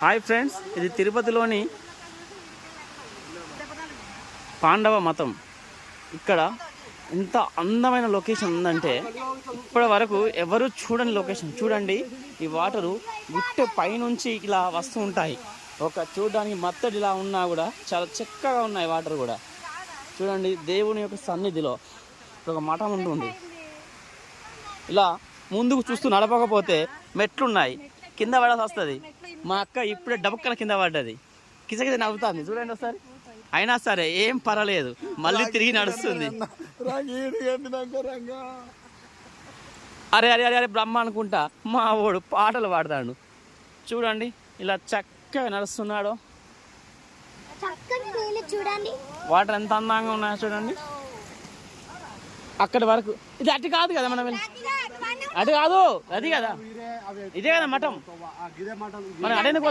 Hi friends, ఇది తిరుపతిలోని పాండవ మతం. ఇక్కడ ఎంత అందమైన లొకేషన్ ఉందంటే ఇప్పటి వరకు ఎవరు చూడని లొకేషన్. చూడండి, ఈ వాటరు గుట్టె పైనుంచి ఇలా వస్తూ ఉంటాయి. ఒక చూడడానికి మత్తడి ఇలా ఉన్నా కూడా చాలా చక్కగా ఉన్నాయి వాటర్ కూడా. చూడండి, దేవుని యొక్క సన్నిధిలో ఒక మఠం ఉంటుంది. ఇలా ముందుకు చూస్తూ నడపకపోతే మెట్లున్నాయి, కింద పడాల్సి వస్తుంది. మా అక్క ఇప్పుడే డబక్కన కింద పడ్డది, కిసకిస నవ్వుతుంది. చూడండి ఒకసారి. అయినా సరే ఏం పర్వాలేదు, మళ్ళీ తిరిగి నడుస్తుంది. అరే అరే అరే అరే బ్రహ్మ అనుకుంటా మా వాడు పాటలు పాడతాడు. చూడండి ఇలా చక్కగా నడుస్తున్నాడు. వాటర్ ఎంత అందంగా ఉన్నాయో చూడండి. అక్కడి వరకు ఇది అటు కాదు కదా, మనం అటు కాదు, అది కదా, ఇదే కదా మఠం. మనం అటెందుకు